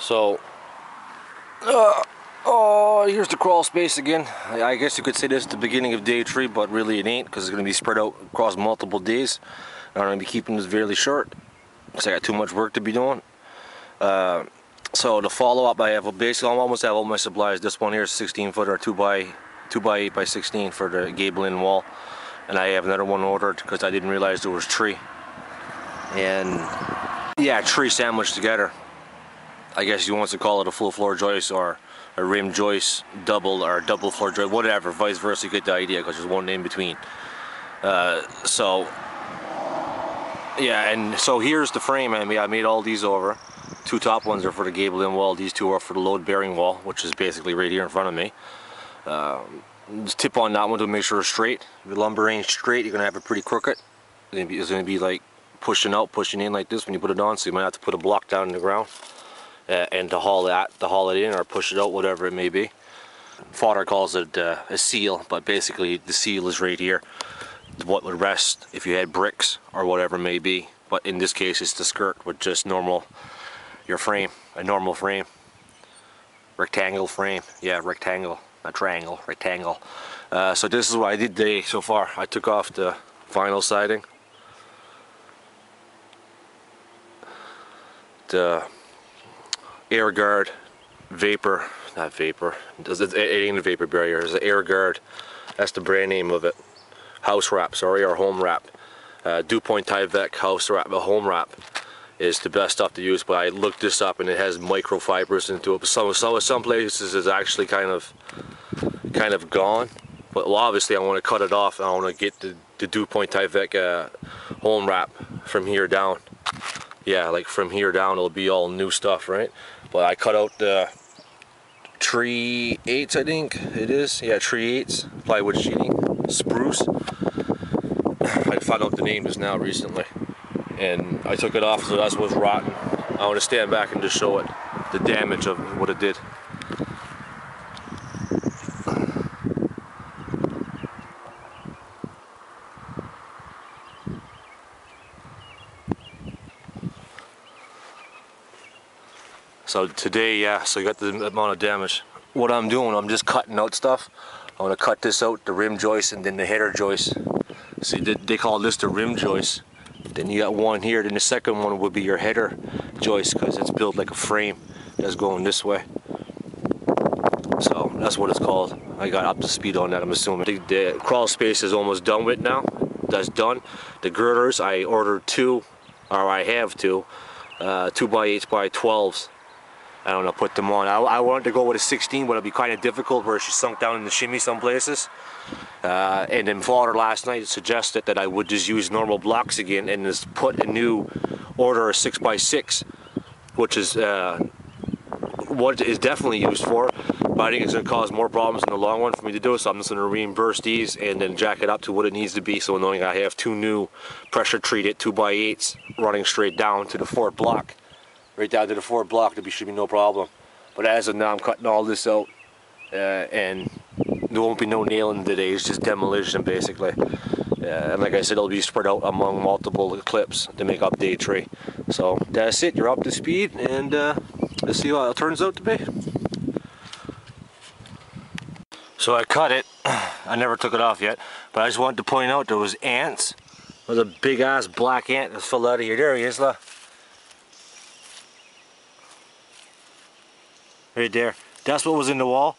So, oh, here's the crawl space again. I guess you could say this is the beginning of day 3, but really it ain't, because it's going to be spread out across multiple days. I'm going to be keeping this fairly short, because I got too much work to be doing. So the follow-up, I have basically I almost have all my supplies. This one here is 16 foot or 2 by 8 by 16 for the gable-in wall, and I have another one ordered because I didn't realize there was tree. And yeah, tree sandwiched together. I guess you want to call it a full floor joist or a rim joist double or double floor joist, whatever, vice versa. You get the idea because there's one in between. So yeah, and so here's the frame. I made all these over. 2 top ones are for the gable-in wall. These 2 are for the load-bearing wall, which is basically right here in front of me. Just tip on that one to make sure it's straight. If the lumber ain't straight, you're gonna have it pretty crooked. It's gonna be like pushing out, pushing in like this when you put it on. So you might have to put a block down in the ground and to haul it in or push it out, whatever it may be. Father calls it a seal, but basically the seal is right here. What would rest if you had bricks or whatever it may be. But in this case, it's the skirt with just normal. Your frame, a normal frame, rectangle frame, yeah, rectangle, not triangle, rectangle. So this is what I did today so far. I took off the vinyl siding, the air guard, not vapor, it ain't a vapor barrier, it's an air guard, that's the brand name of it, house wrap, sorry, or home wrap, Dew Point Tyvek house wrap, a home wrap. Is the best stuff to use, but I looked this up and it has microfibers into it. But some places is actually kind of gone. But well, obviously I want to cut it off. I want to get the Dew Point Tyvek home wrap from here down. Yeah, like from here down it'll be all new stuff, right? But I cut out the 3/8, I think it is. Yeah, 3/8 plywood sheeting, spruce. I found out the name just now recently. And I took it off, so that's what's rotten. I want to stand back and just show it, the damage of what it did. So today, yeah, so you got the amount of damage. What I'm doing, I'm just cutting out stuff. I want to cut this out, the rim joist and then the header joist. See, they call this the rim joist. Then you got one here, then the second one would be your header joist because it's built like a frame that's going this way. So that's what it's called. I got up to speed on that, I'm assuming. The crawl space is almost done with now. That's done. The girders, I ordered 2, or I have 2, 2 by 8s by 12s. I don't know, put them on. I wanted to go with a 16, but it'd be kind of difficult where she sunk down in the shimmy some places. And then Father last night suggested that I would just use normal blocks again and just put a new order of 6 by 6, which is what is definitely used for, but I think it's going to cause more problems in the long run for me to do, so I'm just going to reimburse these and then jack it up to what it needs to be, so knowing I have 2 new pressure treated 2 by 8s running straight down to the 4th block. Right down to the 4th block, there should be no problem. But as of now, I'm cutting all this out and there won't be no nailing today, it's just demolition basically. And like I said, it'll be spread out among multiple clips to make up day 3. So that's it, you're up to speed, and let's see how it turns out to be. So I cut it, I never took it off yet, but I just wanted to point out there was ants. There's a big ass black ant that's fell out of here. There he is, look. Right there. That's what was in the wall.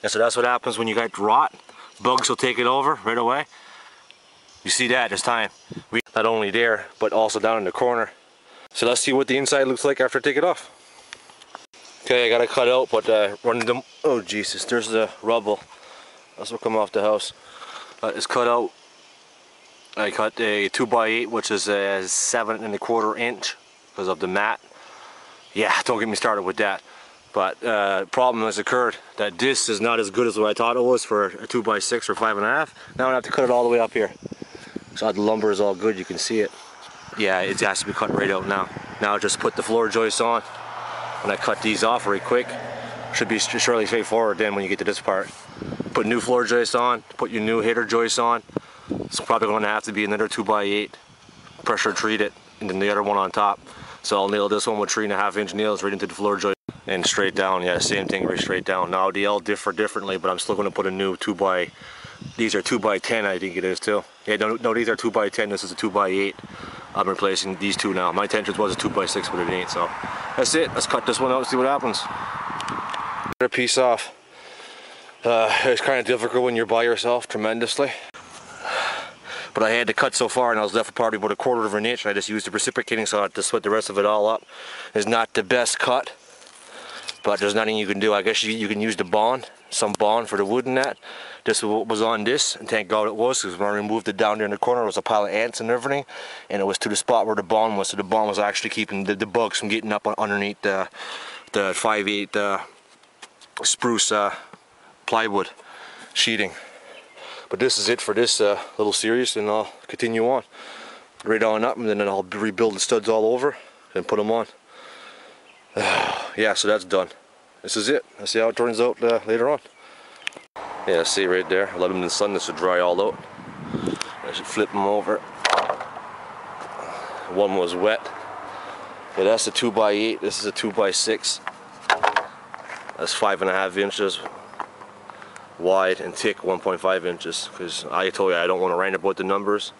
And so that's what happens when you got rot. Bugs will take it over right away. You see that this time. Not only there, but also down in the corner. So let's see what the inside looks like after I take it off. Okay, I got it cut out, but running them. Oh Jesus, there's the rubble. That's what come off the house. It's cut out. I cut a 2 by 8, which is a 7 1/4 inch because of the mat. Yeah, don't get me started with that. But problem has occurred that this is not as good as what I thought it was for a 2 by 6 or 5.5. Now I have to cut it all the way up here. So the lumber is all good, you can see it. Yeah, it has to be cut right out now. Now I just put the floor joist on. When I cut these off very quick, should be surely straightforward then when you get to this part. Put new floor joist on, put your new header joist on. It's probably going to have to be another 2 by 8, pressure treated, and then the other one on top. So I'll nail this one with 3.5 inch nails right into the floor joist and straight down. Yeah, same thing, right straight down. Now they all differ differently, but I'm still going to put a new 2x. These are 2x10, I think it is too. Yeah, no, these are 2x10. This is a 2x8. I'm replacing these two now. My intention was a 2x6, but it ain't. So that's it. Let's cut this one out and see what happens. Get a piece off. It's kind of difficult when you're by yourself, tremendously. But I had to cut so far, and I was left with probably about 1/4 of an inch. I just used the reciprocating saw to split the rest of it all up. It's not the best cut, but there's nothing you can do. I guess you can use the bond, some bond for the wood and that. This was on this, and thank God it was, because when I removed it down there in the corner, it was a pile of ants and everything, and it was to the spot where the bond was. So the bond was actually keeping the bugs from getting up underneath the 5/8 spruce plywood sheeting. But this is it for this little series, and I'll continue on right on up, and then I'll rebuild the studs all over and put them on. Yeah, so that's done. This is it. I'll see how it turns out later on. Yeah, see right there. I let them in the sun. This will dry all out. I should flip them over. One was wet. Yeah, that's a 2x8. This is a 2x6. That's 5.5 inches wide and thick, 1.5 inches. Because I told you I don't want to write about the numbers,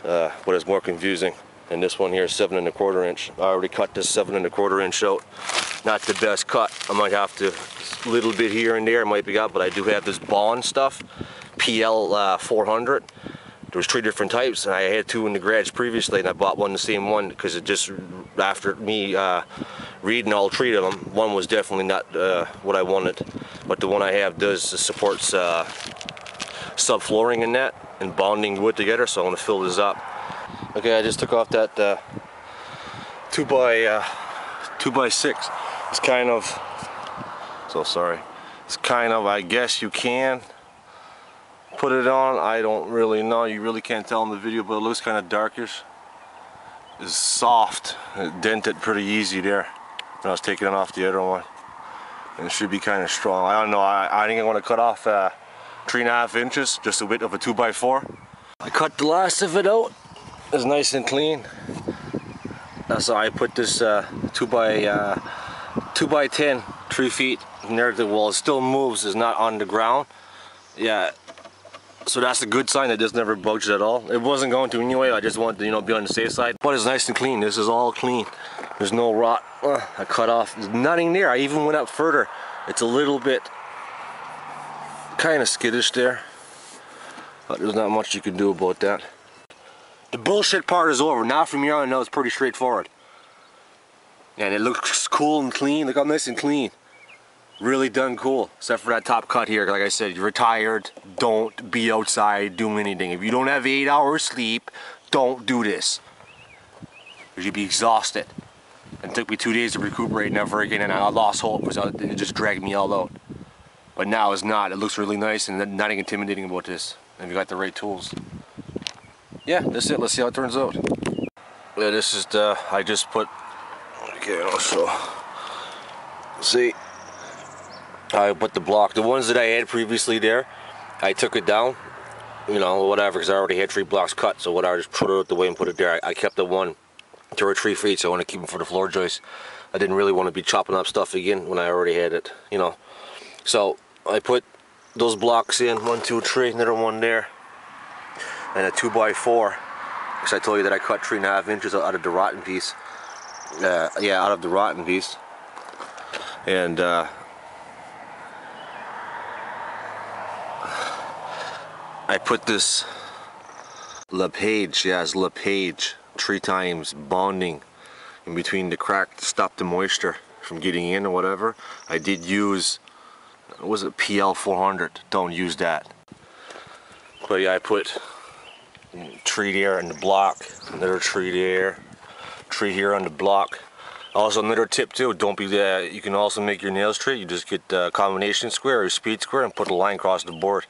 but it's more confusing. And this one here is 7.25 inch. I already cut this 7.25 inch out. Not the best cut. I might have to, a little bit here and there might be out, but I do have this bond stuff, PL 400. There was 3 different types, and I had 2 in the garage previously, and I bought one, the same one, because it just, after me reading all 3 of them, one was definitely not what I wanted. But the one I have does supports subflooring in that and bonding wood together, so I'm going to fill this up. Okay, I just took off that 2x6. It's kind of, so sorry. It's kind of, I guess you can put it on. I don't really know. You really can't tell in the video, but it looks kind of darkish. It's soft. It dented pretty easy there when I was taking it off the other one. And it should be kind of strong. I don't know. I think I want to cut off 3.5 inches, just a width of a 2x4. I cut the last of it out. It's nice and clean. So I put this 2x10, 3 feet near the wall. It still moves. It's not on the ground. Yeah. So that's a good sign that this never budged at all. It wasn't going to anyway. I just wanted to, be on the safe side. But it's nice and clean. This is all clean. There's no rot. I cut off. There's nothing there. I even went up further. It's a little bit kind of skittish there, but there's not much you can do about that. The bullshit part is over. Now from here on, now it's pretty straightforward. And it looks cool and clean. Look how nice and clean. Really done cool. Except for that top cut here. Like I said, you're retired. Don't be outside doing anything. If you don't have 8 hours sleep, don't do this. Because you'd be exhausted. And it took me 2 days to recuperate never again, and I lost hope because it just dragged me all out. But now it's not. It looks really nice and nothing intimidating about this. And you got the right tools. Yeah, that's it. Let's see how it turns out. Yeah, this is the, I just put, okay, I'll show. See, I put the block. The ones that I had previously there, I took it down, whatever, because I already had 3 blocks cut. So what I just put it out the way and put it there. I kept the one 2 or 3 feet, so I want to keep them for the floor joist. I didn't really want to be chopping up stuff again when I already had it, So I put those blocks in, 1, 2, 3, another one there, and a 2x4, because I told you that I cut 3.5 inches out of the rotten piece. Yeah, out of the rotten piece. And I put this LePage, yeah, it's LePage, 3 times bonding in between the crack to stop the moisture from getting in or whatever. I did use, what was it, PL 400. Don't use that. But yeah, I put 3 there on the block, another 3 there, 3 here on the block. Also, another tip too, don't be you can also make your nails straight. You just get a combination square or speed square and put a line across the board.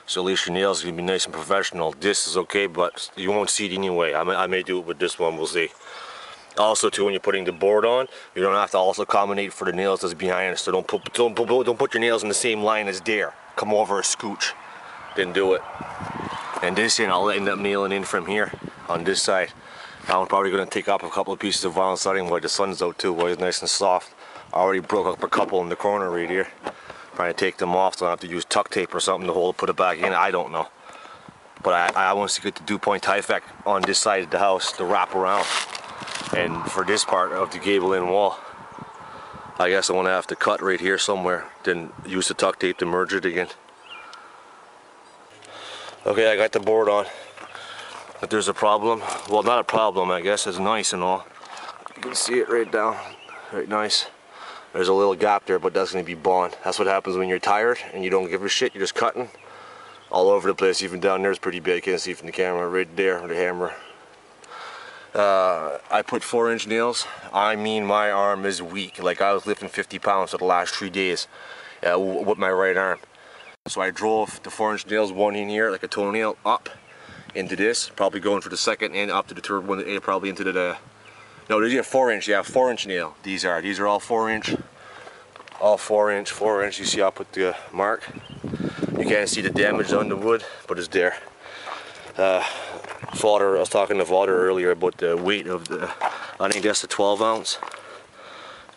So at least your nails can be nice and professional. This is okay, but you won't see it anyway. I may do it with this one, we'll see. Also too, when you're putting the board on, you don't have to also combinate for the nails that's behind it. So don't put your nails in the same line as there. Come over a scooch, then do it. And this end I'll end up nailing in from here on this side. I'm probably going to take off a couple of pieces of vinyl siding while the sun's out too, while it's nice and soft. I already broke up a couple in the corner right here. Trying to take them off so I don't have to use tuck tape or something to hold, put it back in. I don't know. But I want to get the dew point tie effect on this side of the house to wrap around. And for this part of the gable end wall, I guess I want to have to cut right here somewhere, then use the tuck tape to merge it again. Okay, I got the board on. But there's a problem. Well, not a problem, I guess. It's nice and all. You can see it right down. Right nice. There's a little gap there, but that's going to be bond. That's what happens when you're tired and you don't give a shit. You're just cutting all over the place. Even down there is pretty big. You can't see from the camera. Right there with the hammer. I put 4-inch nails. I mean, my arm is weak. Like, I was lifting 50 pounds for the last 3 days with my right arm. So I drove the 4-inch nails, one in here, like a toenail, up into this. Probably going for the second and up to the third one, probably into the... No, these are 4-inch. Yeah, 4-inch nail. These are 4-inch. All 4-inch, 4-inch. You see, I'll put the mark. You can't see the damage on the wood, but it's there. Father, I was talking to Father earlier about the weight of the, I think that's a 12 ounce.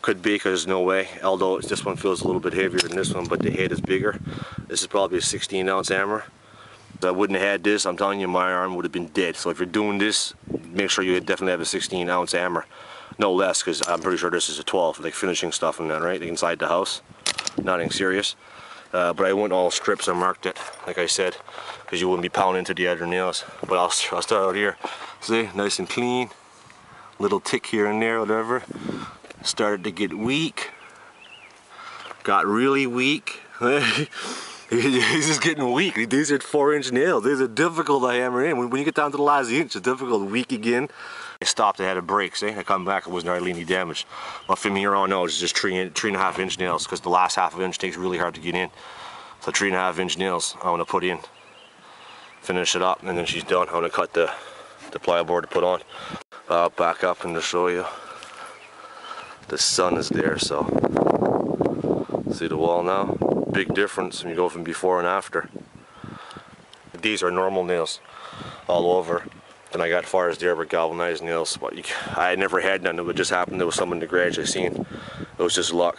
Could be, because there's no way, although this one feels a little bit heavier than this one, but the head is bigger. This is probably a 16 ounce hammer. If I wouldn't have had this, I'm telling you, my arm would have been dead. So if you're doing this, make sure you definitely have a 16 ounce hammer. No less, because I'm pretty sure this is a 12, like finishing stuff and that, right? Inside the house. Nothing serious. But I went all strips and marked it, like I said, because you wouldn't be pounding into the other nails. But I'll start out here. See, nice and clean. Little tick here and there, whatever. Started to get weak. Got really weak. He's just getting weak. These are 4-inch nails. These are difficult to hammer in. When you get down to the last inch, it's difficult. Weak again. I stopped. I had a break. See, I come back. It wasn't hardly any damage. But from here on out, it's just 3.5 inch nails, because the last half of inch takes really hard to get in. So 3.5 inch nails I want to put in. Finish it up, and then she's done. I want to cut the plyboard to put on. I'll back up and to show you. The sun is there, so see the wall now? Big difference when you go from before and after. These are normal nails all over. Then I got fires there with galvanized nails, but I never had none. It would just happen. There was some in the garage I seen. It was just luck.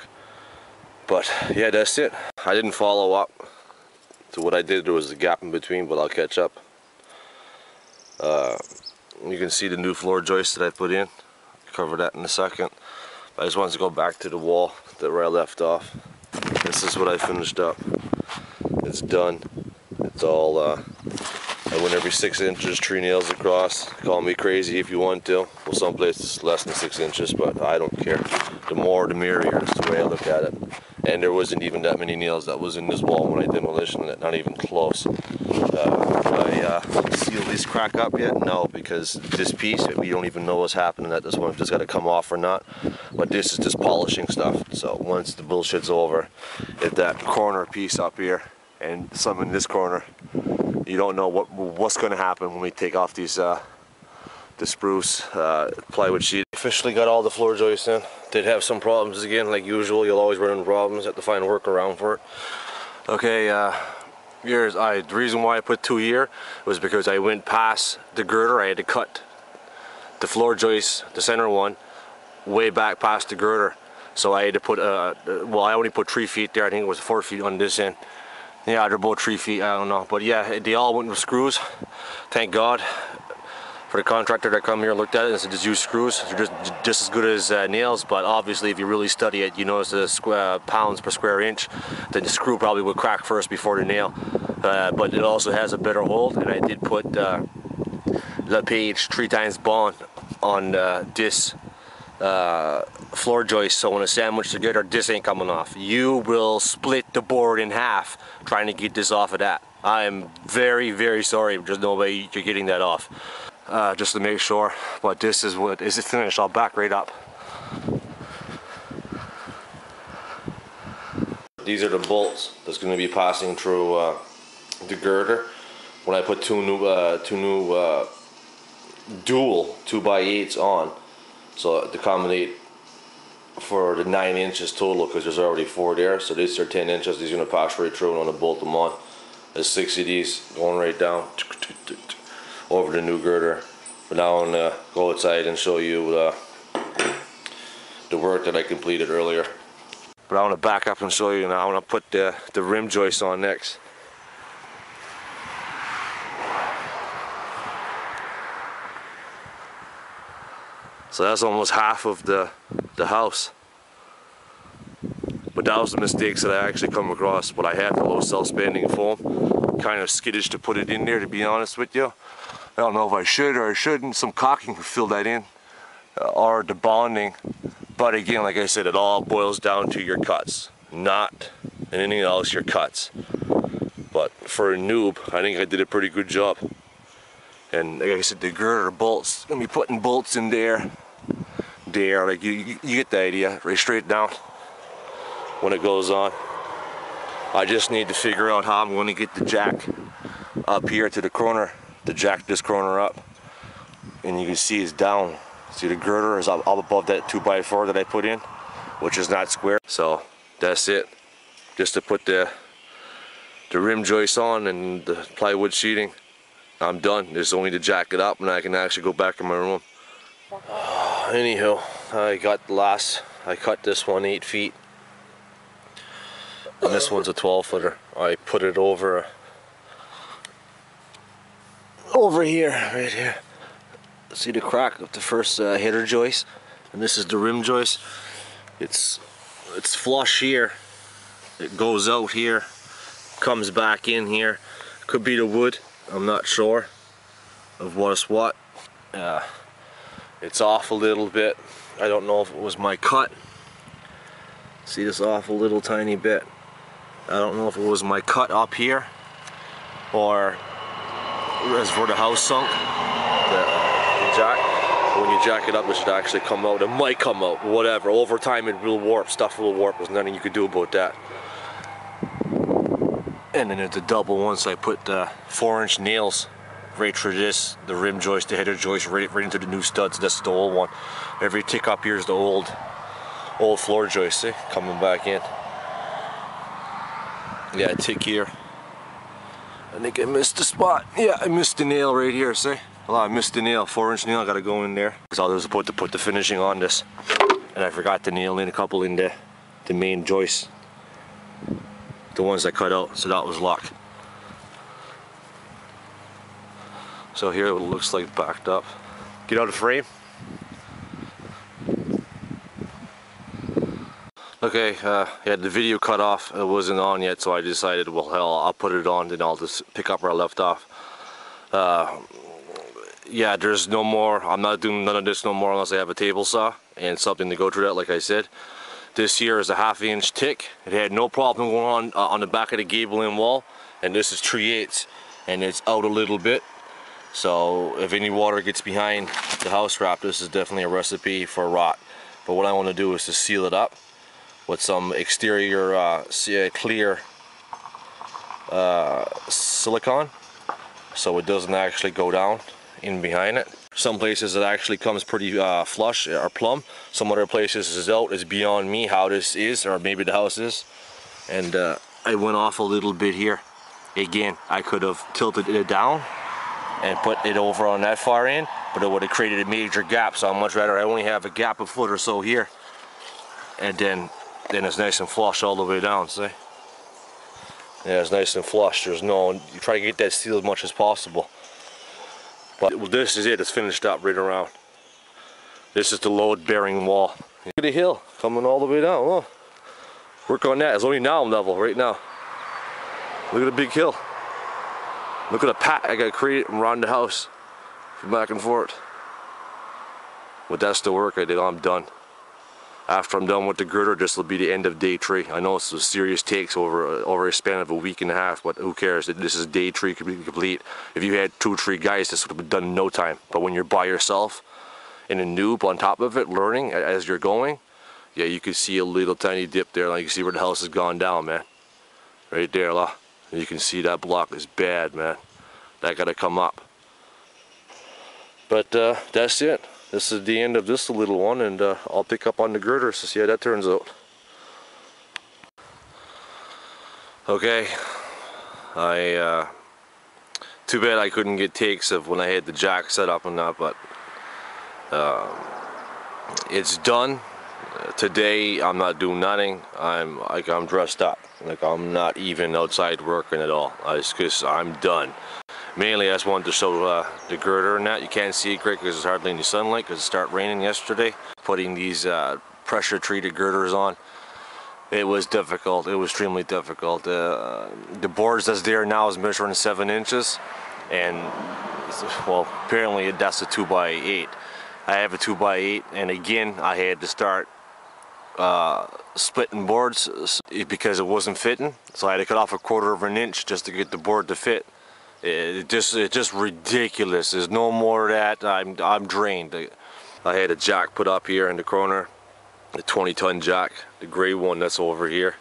But yeah, that's it. I didn't follow up to what I did. There was a gap in between, but I'll catch up. You can see the new floor joist that I put in. Cover that in a second. I just wanted to go back to the wall where I left off. This is what I finished up. It's done. It's all, I went every 6 inches, 3 nails across. Call me crazy if you want to. Well, some places less than 6 inches, but I don't care. The more the merrier, that's the way I look at it. And there wasn't even that many nails that was in this wall when I demolition it, not even close. Did I seal this crack up yet? No, because this piece, we don't even know what's happening at this one, if it's got to come off or not. But this is just polishing stuff. So once the bullshit's over, if that corner piece up here and some in this corner, you don't know what's going to happen when we take off these the spruce plywood sheet. Officially got all the floor joists in. Did have some problems again, like usual. You'll always run into problems. Have to find a workaround for it. Okay, the reason why I put 2 here was because I went past the girder. I had to cut the floor joist, the center one, way back past the girder. So I had to put well, I only put 3 feet there. I think it was 4 feet on this end. Yeah, they're both 3 feet, I don't know. But yeah, they all went with screws. Thank God for the contractor that come here and looked at it and said just use screws. They're just as good as nails, but obviously if you really study it, you notice the pounds per square inch, then the screw probably would crack first before the nail. But it also has a better hold, and I did put LePage 3 times bond on this floor joist, so when it's sandwiched together, this ain't coming off. You will split the board in half trying to get this off of that. I am very, very sorry. There's no way you're getting that off. Just to make sure, but this is what is it finished. I'll back right up. These are the bolts that's going to be passing through the girder. When I put two new dual 2x8s on, so to accommodate for the 9 inches total, because there's already 4 there. So these are 10 inches. These are going to pass right through, and I'm going to bolt them on. There's 6 of these going right down over the new girder, But now I'm gonna go outside and show you the work that I completed earlier. But I want to back up and show you now. I want to put the rim joist on next. So that's almost half of the house. But that was the mistakes that I actually come across. But I had the low self-spanding foam. Kind of skittish to put it in there, to be honest with you. I don't know if I should or I shouldn't. Some caulking could fill that in, or the bonding. But again, like I said, it all boils down to your cuts, not anything else, your cuts. But for a noob, I think I did a pretty good job. And like I said, the girder bolts, gonna be putting bolts in there, like you get the idea, right straight down when it goes on. I just need to figure out how I'm going to get the jack up here to the corner, to jack this corner up. And you can see it's down. See, the girder is up above that 2x4 that I put in, which is not square. So that's it. Just to put the rim joist on and the plywood sheeting. I'm done. There's only to jack it up and I can actually go back in my room. Anyhow, I cut this one 8 feet. And this one's a 12-footer. I put it over here, right here. See the crack of the first header joist, and this is the rim joist. It's flush here. It goes out here, comes back in here. Could be the wood. I'm not sure of what's what. It's off a little bit. I don't know if it was my cut. See this off a little tiny bit. I don't know if it was my cut up here or as for the house sunk. The jack. When you jack it up, it should actually come out. It might come out, whatever. Over time, it will warp. Stuff will warp. There's nothing you could do about that. And then it's a double one, so I put 4-inch nails right through this, the rim joist, the header joist, right into the new studs. That's the old one. Every tick up here is the old floor joist. See, coming back in. Yeah, tick here. I think I missed the spot. Yeah, I missed the nail right here. See? Well, I missed the nail. 4-inch nail. Got to go in there. Because I was supposed to put the finishing on this, and I forgot to nail in a couple in the main joist. The ones I cut out. So that was luck. So here it looks like backed up. Get out of frame. Okay, yeah, the video cut off. It wasn't on yet, so I decided, well, hell, I'll put it on, then I'll just pick up where I left off. Yeah, there's no more. I'm not doing none of this no more unless I have a table saw and something to go through that, like I said. This here is a 1/2-inch tick. It had no problem going on the back of the gable end wall, and this is 3/8, and it's out a little bit. So if any water gets behind the house wrap, this is definitely a recipe for rot. But what I want to do is to seal it up with some exterior clear silicone, so it doesn't actually go down in behind it. Some places it actually comes pretty flush or plumb. Some other places is out. It's beyond me how this is, or maybe the house is. And I went off a little bit here. Again, I could have tilted it down and put it over on that far end, but it would have created a major gap. So I'd much rather I only have a gap a foot or so here, and then it's nice and flush all the way down. See? Yeah, it's nice and flush. There's no, you try to get that sealed as much as possible. But this is it. It's finished up right around. This is the load-bearing wall. Look at the hill coming all the way down. Oh, work on that. It's only now level right now. Look at the big hill. Look at the pat I got to create around the house, back and forth. But that's the work I did. I'm done. After I'm done with the girder, this will be the end of day 3. I know it's a serious takes over a span of a week and a half, but who cares? This is day 3 complete. If you had 2 or 3 guys, this would have been done in no time. But when you're by yourself and a noob on top of it, learning as you're going, yeah, you can see a little tiny dip there. Like you can see where the house has gone down, man. Right there, lah. You can see that block is bad, man. That got to come up. But that's it. This is the end of this little one, and I'll pick up on the girders to see how that turns out. Okay, I Too bad I couldn't get takes of when I had the jack set up and that, but it's done. Today I'm not doing nothing. I'm dressed up. Like I'm not even outside working at all. It's because I'm done. Mainly I just wanted to show the girder and that. You can't see it great because there's hardly any sunlight because it started raining yesterday. Putting these pressure treated girders on, it was difficult. It was extremely difficult. The boards that's there now is measuring 7 inches, and well, apparently that's a 2x8. I have a 2x8, and again I had to start splitting boards because it wasn't fitting, so I had to cut off 1/4 of an inch just to get the board to fit. It's just ridiculous. There's no more of that. I'm drained. I had a jack put up here in the corner, the 20-ton jack, the gray one that's over here.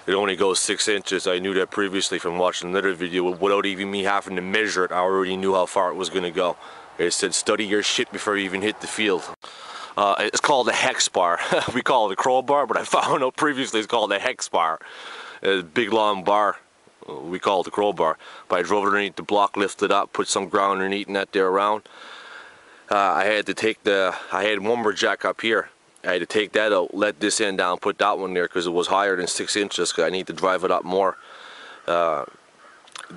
It only goes 6 inches. I knew that previously from watching another video. Without even me having to measure it, I already knew how far it was going to go. It said study your shit before you even hit the field. It's called a hex bar. We call it a crowbar, but I found out previously it's called a hex bar. A big long bar. We call it the crowbar. But I drove it underneath the block, lifted up, put some ground underneath and that there around. I had to take I had one more jack up here. I had to take that out, let this end down, put that one there because it was higher than 6 inches because I need to drive it up more to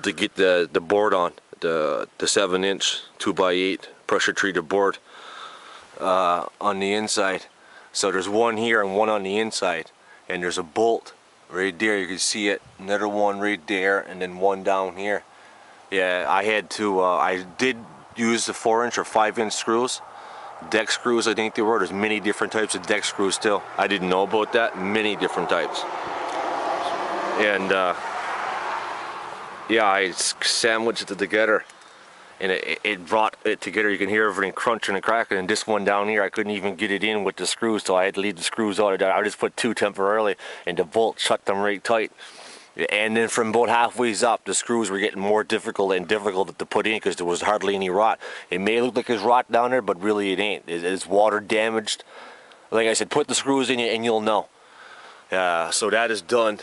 get the board on, the 7-inch 2x8 pressure treated board on the inside. So there's one here and one on the inside, and there's a bolt right there, you can see it, another one right there, and then one down here. Yeah, I had to, I did use the 4-inch or 5-inch screws, deck screws I think they were. There's many different types of deck screws still. I didn't know about that, many different types. And yeah, I sandwiched it together, and it brought it together. You can hear everything crunching and cracking, and this one down here I couldn't even get it in with the screws, so I had to leave the screws out. I just put 2 temporarily, and the bolt shut them right tight. And then from about halfway up, the screws were getting more difficult and difficult to put in because there was hardly any rot. It may look like there's rot down there, but really it ain't. It's water damaged. Like I said, put the screws in and you'll know. So that is done.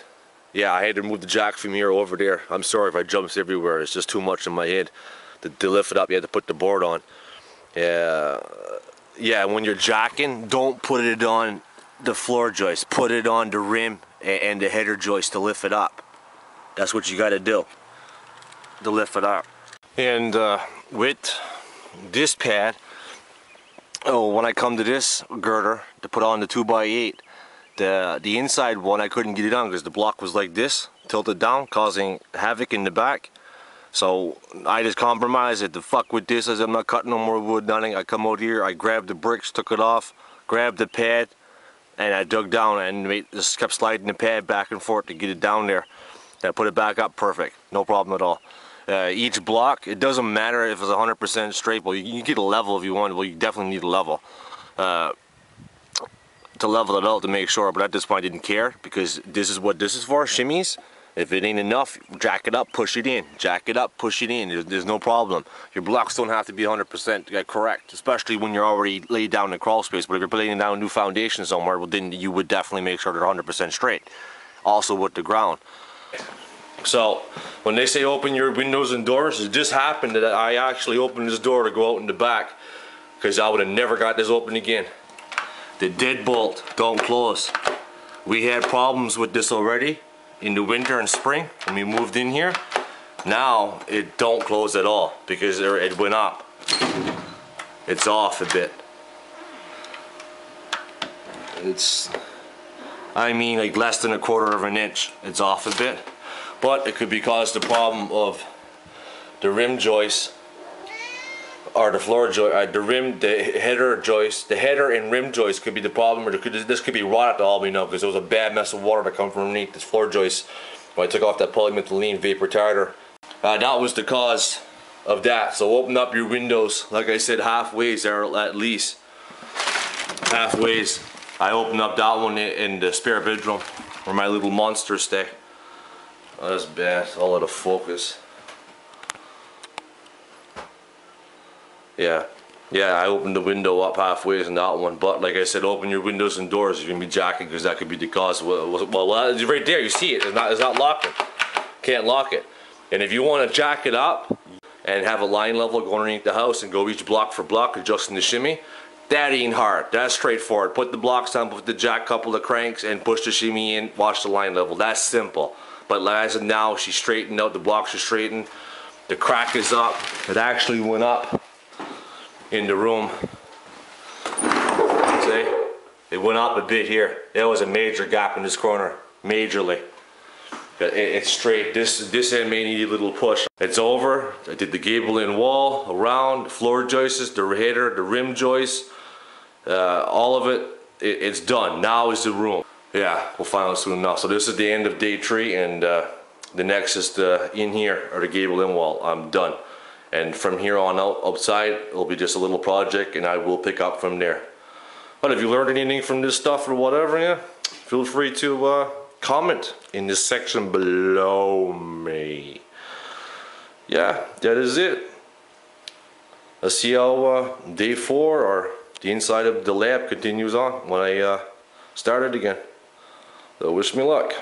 Yeah, I had to move the jack from here over there. I'm sorry if I jumps everywhere. It's just too much in my head. To lift it up, you had to put the board on. Yeah, when you're jacking, don't put it on the floor joist. Put it on the rim and the header joist to lift it up. That's what you got to do to lift it up. And with this pad, when I come to this girder to put on the 2x8, the inside one I couldn't get it on because the block was like this, tilted down, causing havoc in the back. So I just compromised it. The fuck with this, as I'm not cutting no more wood, nothing. I come out here, I grabbed the bricks, took it off, grabbed the pad, and I dug down and just kept sliding the pad back and forth to get it down there. And I put it back up perfect, no problem at all. Each block, it doesn't matter if it's 100% straight. Well, you can get a level if you want. Well, you definitely need a level to level it out to make sure. But at this point, I didn't care because this is what this is for, shimmies. If it ain't enough, jack it up, push it in. Jack it up, push it in. There's no problem. Your blocks don't have to be 100% correct, especially when you're already laid down in crawl space. But if you're laying down a new foundation somewhere, well, then you would definitely make sure they're 100% straight. Also with the ground. So when they say open your windows and doors, it just happened that I actually opened this door to go out in the back because I would have never got this open again. The deadbolt don't close. We had problems with this already in the winter and spring when we moved in here. Now it don't close at all because it went up. It's off a bit. It's, I mean, like less than 1/4 of an inch. It's off a bit, but it could be caused the problem of the rim joist or the floor joist, the header joist, the header and rim joist could be the problem, or this could be rot at all we know, because there was a bad mess of water that come from underneath this floor joist when I took off that polymethylene vapor tartar. That was the cause of that. So open up your windows, like I said, halfways there at least. Halfways. I opened up that one in the spare bedroom where my little monsters stay. Oh, that's bad. All out of focus. Yeah, I opened the window up halfway in that one, but like I said, open your windows and doors if you're gonna be jacking, because that could be the cause. Well, it's right there. You see it. It's not locking. Can't lock it. And if you want to jack it up, and have a line level going underneath the house and go each block for block adjusting the shimmy. That ain't hard. That's straightforward. Put the blocks down, put the jack, couple of cranks, and push the shimmy in, watch the line level. That's simple. But like I said, now she's straightened out, the blocks are straightened, the crack is up. It actually went up in the room. See? It went up a bit here. There was a major gap in this corner, majorly. It's straight. This end may need a little push. It's over. I did the gable in wall, around, the floor joists, the header, the rim joist, all of it. It's done. Now is the room. Yeah, we'll find out soon enough. So this is the end of day 3, and the next is the in here, or the gable in wall. I'm done. And from here on out, outside, it'll be just a little project, and I will pick up from there. But if you learned anything from this stuff or whatever, yeah, feel free to comment in this section below me. Yeah, that is it. Let's see how day 4 or the inside of the lab continues on when I start it again. So wish me luck.